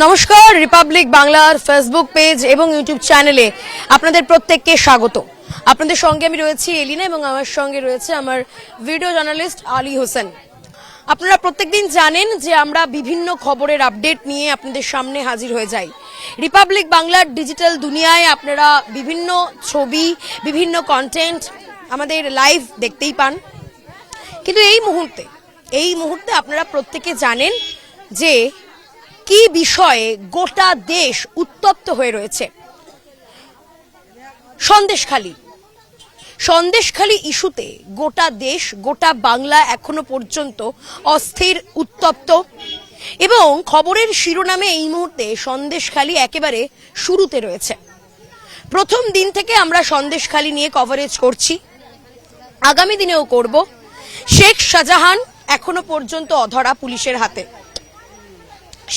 নমস্কার, রিপাবলিক বাংলার Facebook page এবং ইউটিউব চ্যানেলে আপনাদের প্রত্যেককে স্বাগত। আপনাদের সঙ্গে আমি রয়েছি এলিনা এবং আমার সঙ্গে রয়েছে আমার ভিডিও জার্নালিস্ট আলী হোসেন। আপনারা প্রত্যেকদিন জানেন যে আমরা বিভিন্ন খবরের আপডেট নিয়ে আপনাদের সামনে হাজির হয়ে যাই। রিপাবলিক বাংলার ডিজিটাল দুনিয়ায় আপনারা বিভিন্ন ছবি, বিভিন্ন কন্টেন্ট আমাদের লাইভ দেখতেই পান, কিন্তু এই মুহূর্তে আপনারা প্রত্যেকে জানেন যে কি বিষয়ে গোটা দেশ উত্তপ্ত হয়ে রয়েছে। সন্দেশখালী ইস্যুতে গোটা দেশ, গোটা বাংলা এখনো পর্যন্ত অস্থির, উত্তপ্ত এবং খবরের শিরোনামে এই মুহূর্তে সন্দেশখালী একেবারে শুরুতে রয়েছে। প্রথম দিন থেকে আমরা সন্দেশখালী নিয়ে কভারেজ করছি, আগামী দিনেও করব। শেখ শাহজাহান এখনো পর্যন্ত অধরা পুলিশের হাতে।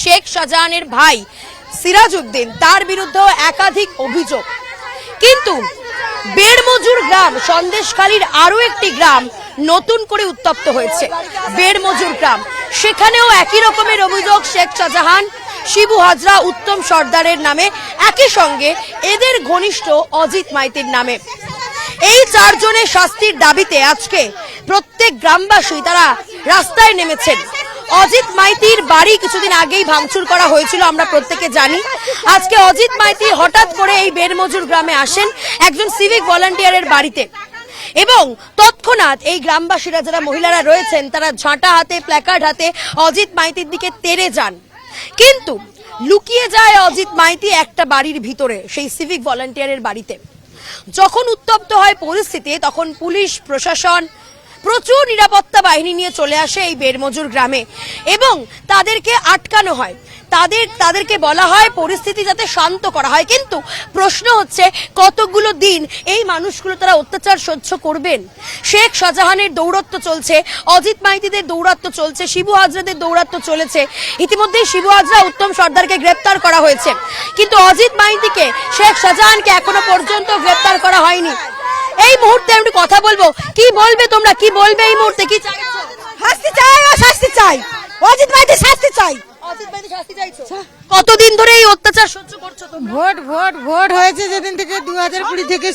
শেখ শাহজাহানের ভাই সিরাজউদ্দিন, তার বিরুদ্ধেও একাধিক অভিযোগ। কিন্তু বেড়মজুর গ্রাম, সন্দেশখালীর আরো একটি গ্রাম নতুন করে উত্তপ্ত হয়েছে, বেড়মজুর গ্রাম। সেখানেও একই রকমের অভিযোগ শেখ শাহজাহান, শিবু হাজরা, উত্তম সর্দারের নামে, একই সঙ্গে এদের ঘনিষ্ঠ অজিত মাইতির নামে। এই চারজনের শাস্তির দাবিতে আজকে প্রত্যেক গ্রামবাসী তারা রাস্তায় নেমেছেন। অজিত মাইতির বাড়ি কিছুদিন আগেই ভাঙচুর করা হয়েছিল, আমরা প্রত্যেকে জানি। আজকে অজিত মাইতি হঠাৎ করে এই বেড়মজুর গ্রামে আসেন একজন সিভিক ভলান্টিয়ারের বাড়িতে, এবং তৎক্ষণাৎ এই গ্রামবাসীরা, যারা মহিলারা রয়েছেন, তারা ঝাঁটা হাতে, প্ল্যাকার্ড হাতে অজিত মাইতির দিকে তেড়ে যান। কিন্তু লুকিয়ে যায় অজিত মাইতি একটা বাড়ির ভিতরে, সেই সিভিক ভলান্টিয়ারের বাড়িতে। যখন উত্তপ্ত হয় পরিস্থিতি, তখন পুলিশ প্রশাসন প্রচুর নিরাপত্তা বাহিনী নিয়ে চলে আসে এই বেড়মজুর গ্রামে এবং তাদেরকে আটকানো হয়। তাদেরকে বলা হয় পরিস্থিতি যাতে শান্ত করা হয়। কিন্তু প্রশ্ন হচ্ছে, কতগুলো দিন এই মানুষগুলো তারা অত্যাচার সহ্য করবেন? শেখ শাহজাহানের দৌরাত্ম্য চলছে, অজিত মাইতিদের দৌরাত্ম্য চলছে, শিবু হাজরাদের দৌরাত্ম্য চলেছে। ইতিমধ্যেই শিবু হাজরা, উত্তম সর্দারকে গ্রেপ্তার করা হয়েছে, কিন্তু অজিত মাইতিকে, শেখ শাহজাহানকে এখনো পর্যন্ত গ্রেপ্তার করা হয়নি। এই মুহূর্তে আমি কথা বলবো, কি বলবে তোমরা, কি বলবে এই মুহূর্তে? কি চাইছো? শাস্তি চাই, শাস্তি চাই, অজিত মাইতি শাস্তি চাই। অজিত মাইতি শাস্তি চাইছো? কতদিন ধরে এই অত্যাচার সহ্য করছো তোমরা? ভোট হয়েছে যেদিন থেকে 2020 থেকে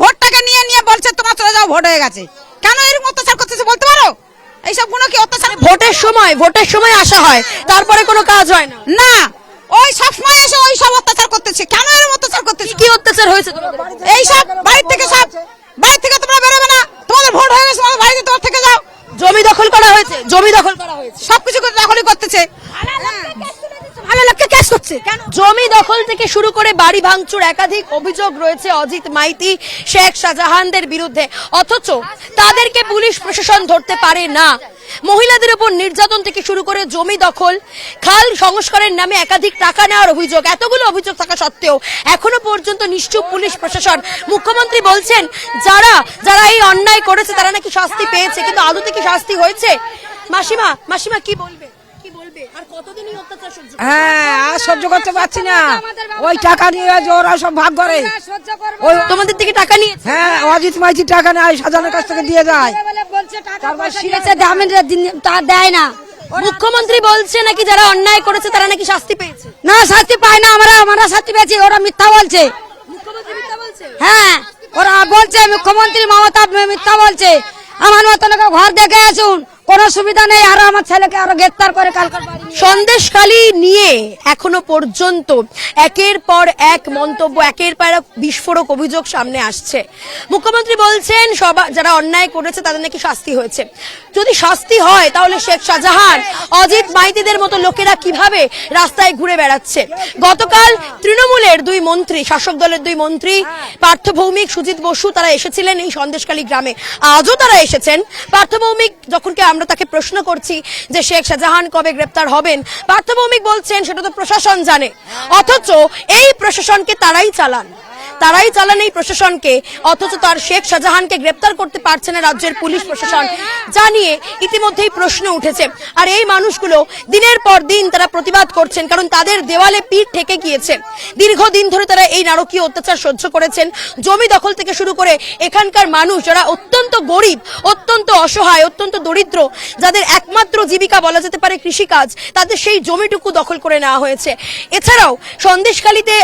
ভোটটাকে নিয়ে নিয়ে বলছে তোমরা চলে যাও, ভোট হয়ে গেছে। কেন এরকম অত্যাচার করতেছে বলতে পারো? এইসব গুলো কি অত্যাচার? ভোটের সময় আসা হয়, তারপরে কোনো কাজ হয় না। না, ওই সব সময় এসে ওই সব অত্যাচার করতেছে। কেন এরকম অত্যাচার করতেছে? কি অত্যাচার হয়েছে তোমাদের? এই সব বাড়ি থেকে তোমরা বেরোবে না, তোমাদের ভোট হয়ে গেছে, তোমাদের বাড়িতে তোমার থেকে যাও। জমি দখল করা হয়েছে, সবকিছু দখলই করতেছে। ভালো লোককে কেস করছে। জমি দখল থেকে শুরু করে বাড়ি ভাঙচুর, একাধিক অভিযোগ রয়েছে অজিত মাইতি, শেখ শাহজাহানদের বিরুদ্ধে, অথচ তাদেরকে পুলিশ প্রশাসন ধরতে পারে না। মহিলাদের উপর নির্যাতন থেকে শুরু করে জমি দখল, খাল সংস্কারের নামে একাধিক টাকা নেওয়ার অভিযোগ, এতগুলো অভিযোগ থাকা সত্ত্বেও এখনো পর্যন্ত নিশ্চুপ পুলিশ প্রশাসন। মুখ্যমন্ত্রী বলছেন যারা এই অন্যায় করেছে তারা নাকি শাস্তি পেয়েছে, কিন্তু আদতে কি শাস্তি হয়েছে? মাসিমা কি বলবে? আর কতদিন এই অত্যাচার সহ্য করবে? আর সহ্য করতে পারছি না। ওই টাকা নিয়ে ওরা সব ভাগ করে। তোমাদের থেকে টাকা নিয়ে? হ্যাঁ, অজিত মাইতি টাকা নেয়, শাহজাহানের কাছ থেকে দিয়ে যায়। তা দেয় না। মুখ্যমন্ত্রী বলছে নাকি যারা অন্যায় করেছে তারা নাকি শাস্তি পেয়েছে। না, শাস্তি পায় না, আমরা শাস্তি পেয়েছি। ওরা মিথ্যা বলছে। মুখ্যমন্ত্রী মিথ্যা বলছে? হ্যাঁ, ওরা বলছে, মুখ্যমন্ত্রী মমতা মিথ্যা বলছে। আমার মতন ঘর দেখে আসুন, কোনো সুবিধা নেই, আর আমার ছেলেকে আরো গ্রেফতার করে কালকে। সন্দেশখালী নিয়ে এখনো পর্যন্ত একের পর এক মন্তব্য, একের পর এক বিস্ফোরক অভিযোগ সামনে আসছে। মুখ্যমন্ত্রী বলছেন যারা অন্যায় করেছে তাদের নাকি শাস্তি হয়েছে। যদি শাস্তি হয় তাহলে শেখ শাহজাহান, অজিত মাইতিদের মতো লোকেরা কিভাবে রাস্তায় ঘুরে বেড়াচ্ছে? গতকাল তৃণমূলের দুই মন্ত্রী, শাসক দলের দুই মন্ত্রী পার্থ ভৌমিক, সুজিত বসু, তারা এসেছিলেন এই সন্দেশখালী গ্রামে। আজও তারা এসেছেন। পার্থ ভৌমিক, যখন আমরা তাকে প্রশ্ন করছি যে শেখ শাহজাহান কবে গ্রেপ্তার হবেন, পার্থ ভৌমিক বলছেন সেটা তো প্রশাসন জানে, অথচ এই প্রশাসনকে তারাই চালান। তারাই চালান এই প্রশাসনকে, অথচ তার শেখ শাহজাহানকে গ্রেপ্তার করতে পারছে না রাজ্যের পুলিশ প্রশাসন, জানিয়ে ইতিমধ্যেই প্রশ্ন উঠেছে। আর এই মানুষগুলো দিনের পর দিন তারা প্রতিবাদ করছেন, কারণ তাদের দেওয়ালে পিঠ ঠেকে গিয়েছে। দীর্ঘদিন ধরে তারা এই নারকীয় অত্যাচার সহ্য করেছেন। জমি দখল থেকে শুরু করে এখানকার মানুষ যারা অত্যন্ত গরিব, অত্যন্ত অসহায়, অত্যন্ত দরিদ্র, যাদের একমাত্র জীবিকা বলা যেতে পারে কৃষিকাজ, তাদের সেই জমিটুকু দখল করে নেওয়া হয়েছে। এছাড়াও সন্দেশখালীতে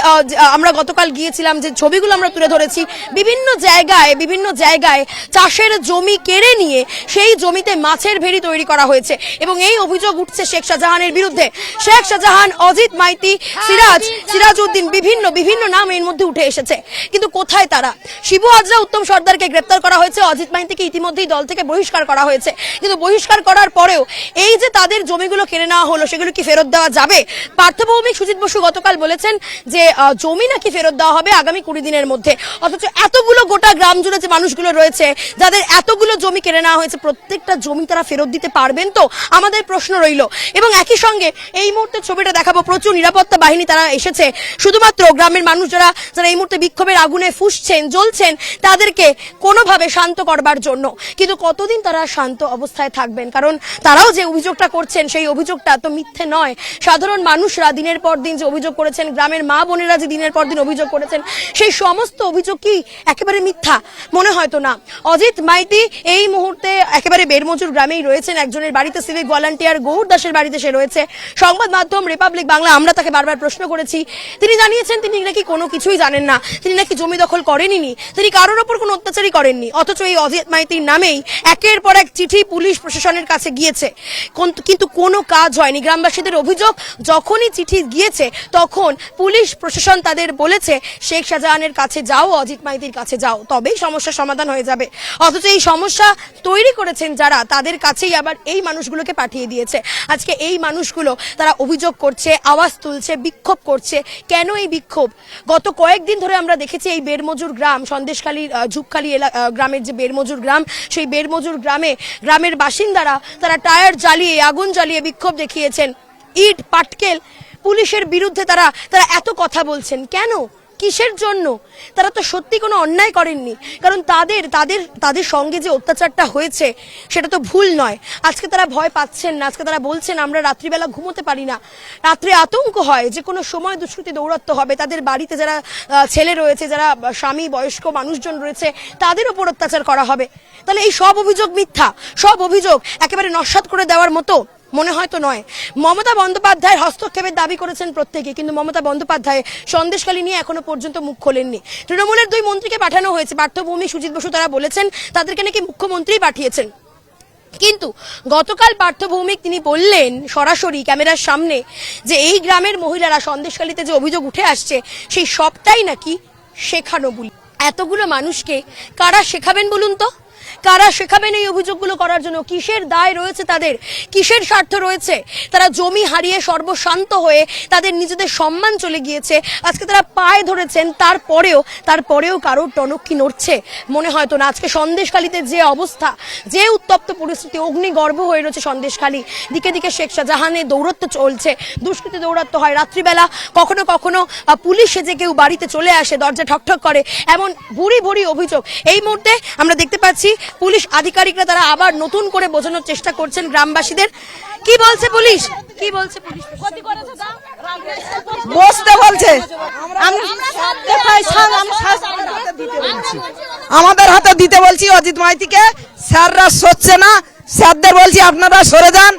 আমরা গতকাল গিয়েছিলাম, যে ছবিগুলো আমরা তুলে ধরেছি, বিভিন্ন জায়গায় চাষের জমি কেড়ে নিয়ে সেই জমিতে মাছের ভেড়ি তৈরি করা হয়েছে এবং এই অভিযোগ উঠছে শেখ শাহজাহানের বিরুদ্ধে। শেখ শাহজাহান, অজিত মাইতি, সিরাজউদ্দিন, বিভিন্ন নাম এর মধ্যে উঠে এসেছে। কিন্তু কোথায় তারা? শিবু হাজরা, উত্তম সর্দারকে গ্রেপ্তার করা হয়েছে, অজিত মাইতিকে ইতিমধ্যেই দল থেকে বহিষ্কার করা হয়েছে। কিন্তু বহিষ্কার করার পরেও এই যে তাদের জমিগুলো কেড়ে নেওয়া হলো, সেগুলো কি ফেরত দেওয়া যাবে? পার্থভৌমিক সুজিত বসু গতকাল বলেছেন যে জমি নাকি ফেরত দেওয়া হবে আগামী 20 দিনের মধ্যে। অথচ এতগুলো গোটা গ্রাম জুড়ে যে মানুষগুলো রয়েছে, যাদের এতগুলো জমি কেড়ে নেওয়া হয়েছে, প্রত্যেকটা জমি তারা ফেরত দিতে পারবেন তো? আমাদের প্রশ্ন রইল। এবং একই সঙ্গে এই মুহূর্তে ছবিটা দেখাবো, প্রচুর নিরাপত্তা বাহিনী তারা এসেছে শুধুমাত্র গ্রামের মানুষ যারা এই মুহূর্তে বিক্ষোভের আগুনে ফুঁসছেন, জ্বলছেন, তাদেরকে কোনোভাবে শান্ত করবার জন্য। কিন্তু কতদিন তারা শান্ত অবস্থায় থাকবেন? কারণ তারাও যে অভিযোগটা করছেন, সেই অভিযোগটা তো মিথ্যে নয়। সাধারণ মানুষরা দিনের পর দিন যে অভিযোগ করেছেন, গ্রামের মা বোনেরা যে দিনের পর দিন অভিযোগ করেছেন, সেই সমস্ত অভিযোগ কি একেবারে মিথ্যা? মনে হয়তো না। অজিত মাইতি এই মুহূর্তে একেবারে বেরমজুর গ্রামেই রয়েছেন, একজনের বাড়িতে সিভিক ভলান্টিয়ার গৌর দাসের বাড়িতে সে রয়েছে। সংবাদ মাধ্যম রিপাবলিক বাংলা, আমরা তাকে বারবার প্রশ্ন করেছি, তিনি জানিয়েছেন তিনি নাকি কোনো কিছুই জানেন না, তিনি নাকি জমি দখল করেননি, তিনি কারোর ওপর কোনো অত্যাচারই করেননি। অথচ এই অজিত মাইতির নামেই একের পর এক চিঠি পুলিশ প্রশাসনের কাছে গিয়েছে, কিন্তু কোনো কাজ হয়নি। গ্রামবাসীদের অভিযোগ, যখনই চিঠি গিয়েছে তখন পুলিশ প্রশাসন তাদের বলেছে শেখ শাহজাহানের কাছে যাও, অজিত মাইতির কাছে যাও, তবেই সমস্যার সমাধান হয়ে যাবে। অথচ এই সমস্যা তৈরি করেছেন যারা, তাদের কাছেই আবার এই মানুষগুলোকে পাঠিয়ে দিয়েছে। আজকে এই মানুষগুলো তারা অভিযোগ করছে, আওয়াজ তুলছে, বিক্ষোভ করছে। কেন এই বিক্ষোভ? গত কয়েকদিন ধরে আমরা দেখেছি এই বেরমজুর গ্রাম, সন্দেশখালীর ঝুপখালী গ্রামের যে বেরমজুর গ্রাম, সেই বেরমজুর গ্রামের বাসিন্দারা তারা টায়ার জ্বালিয়ে, আগুন জ্বালিয়ে বিক্ষোভ দেখিয়েছেন, ইট পাটকেল পুলিশের বিরুদ্ধে তারা এত কথা বলছেন। কেন? কিসের জন্য? তারা তো সত্যি কোনো অন্যায় করেননি, কারণ তাদের সঙ্গে যে অত্যাচারটা হয়েছে সেটা তো ভুল নয়। আজকে তারা ভয় পাচ্ছেন না, আজকে তারা বলছেন আমরা রাত্রিবেলা ঘুমোতে পারি না, রাত্রে আতঙ্ক হয় যে কোনো সময় দুষ্কৃতী দৌরাত্ম্য হবে, তাদের বাড়িতে যারা ছেলে রয়েছে, যারা স্বামী, বয়স্ক মানুষজন রয়েছে, তাদের উপর অত্যাচার করা হবে। তাহলে এই সব অভিযোগ মিথ্যা, সব অভিযোগ একেবারে নস্যাৎ করে দেওয়ার মতো? মনে হয়তো নয়। মমতা বন্দ্যোপাধ্যায়ের হস্তক্ষেপের দাবি করেছেন প্রত্যেকে, কিন্তু মমতা বন্দ্যোপাধ্যায় সন্দেশখালী নিয়ে এখনো পর্যন্ত মুখ খোলেননি। তৃণমূলের 2 মন্ত্রীকে পাঠানো হয়েছে, পার্থভৌমিক, সুজিত বসু, তারা বলেছেন তাদেরকে নাকি মুখ্যমন্ত্রী পাঠিয়েছেন। কিন্তু গতকাল পার্থভৌমিক তিনি বললেন সরাসরি ক্যামেরার সামনে যে এই গ্রামের মহিলারা, সন্দেশখালীতে যে অভিযোগ উঠে আসছে, সেই সবটাই নাকি শেখানো বলি। এতগুলো মানুষকে কারা শেখাবেন বলুন তো? কারা শেখাবেন এই অভিযোগগুলো করার জন্য? কিসের দায় রয়েছে তাদের? কিসের স্বার্থ রয়েছে? তারা জমি হারিয়ে সর্বশান্ত হয়ে তাদের নিজেদের সম্মান চলে গিয়েছে, আজকে তারা পায়ে ধরেছেন, তারপরেও কারোর টনক কি নড়ছে? মনে হয়তো না। আজকে সন্দেশখালীতে যে অবস্থা, যে উত্তপ্ত পরিস্থিতি, অগ্নিগর্ভ হয়ে রয়েছে সন্দেশখালী, দিকে দিকে শেখ শাহজাহানের দৌরাত্ম্য চলছে, দুষ্কৃতী দৌরাত্ম্য হয় রাত্রিবেলা, কখনো কখনো পুলিশ সেজে কেউ বাড়িতে চলে আসে, দরজা ঠকঠক করে, এমন ভুরি ভুরি অভিযোগ। এই মুহূর্তে আমরা দেখতে পাচ্ছি পুলিশ আধিকারিকরা তারা আবার নতুন করে বোঝানোর চেষ্টা করছেন গ্রামবাসীদের। কি বলছে পুলিশ? বসতে বলছে, আমাদের হাতে দিতে বলছি অজিত মাইতিকে। স্যাররা সরছে না, স্যারদের বলছি আপনারা সরে যান।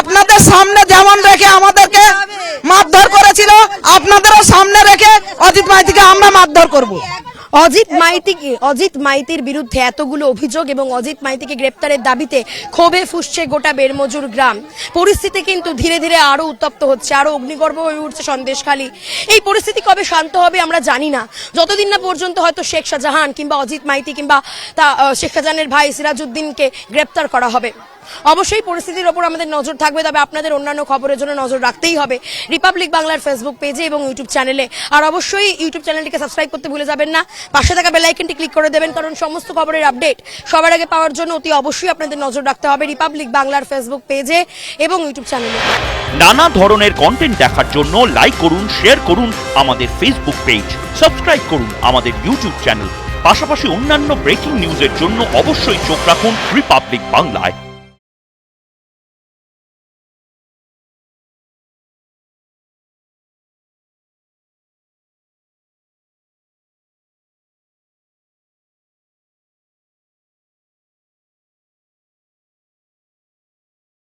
আপনাদের সামনে যেমন রেখে আমাদেরকে মারধর করেছিল, আপনাদেরও সামনে রেখে অজিত মাইতিকে আমরা মারধর করব। অজিত মাইতির বিরুদ্ধে এতগুলো অভিযোগ এবং অজিত মাইতিকে গ্রেপ্তারের দাবিতে ক্ষোভে ফুঁসছে গোটা বেরমজুর গ্রাম। পরিস্থিতি কিন্তু ধীরে ধীরে আরো উত্তপ্ত হচ্ছে, আরো অগ্নিগর্ভ হয়ে উঠছে সন্দেশখালী। এই পরিস্থিতি কবে শান্ত হবে আমরা জানি না, যতদিন না পর্যন্ত হয়তো শেখ শাহজাহান কিংবা অজিত মাইতি কিংবা শেখ শাহজাহানের ভাই সিরাজউদ্দিনকে গ্রেপ্তার করা হবে। অবশ্যই পরিস্থিতির ওপর আমাদের নজর থাকবে, তবে আপনাদের অন্যান্য খবরের জন্য নজর রাখতেই হবে রিপাবলিক বাংলার ফেসবুক পেজে এবং ইউটিউব চ্যানেলে। আর অবশ্যই ইউটিউব চ্যানেলটিকে সাবস্ক্রাইব করতে ভুলে যাবেন না, পাশে থাকা বেল আইকনটি ক্লিক করে দেবেন, কারণ সমস্ত খবরের আপডেট সবার আগে পাওয়ার জন্য অতি অবশ্যই আপনাদের নজর রাখতে হবে রিপাবলিক বাংলার ফেসবুক পেজে এবং ইউটিউব চ্যানেলে। নানা ধরনের কন্টেন্ট দেখার জন্য লাইক করুন, শেয়ার করুন আমাদের ফেসবুক পেজ, সাবস্ক্রাইব করুন আমাদের ইউটিউব চ্যানেল। পাশাপাশি অন্যান্য ব্রেকিং নিউজের জন্য অবশ্যই চোখ রাখুন রিপাবলিক বাংলায়।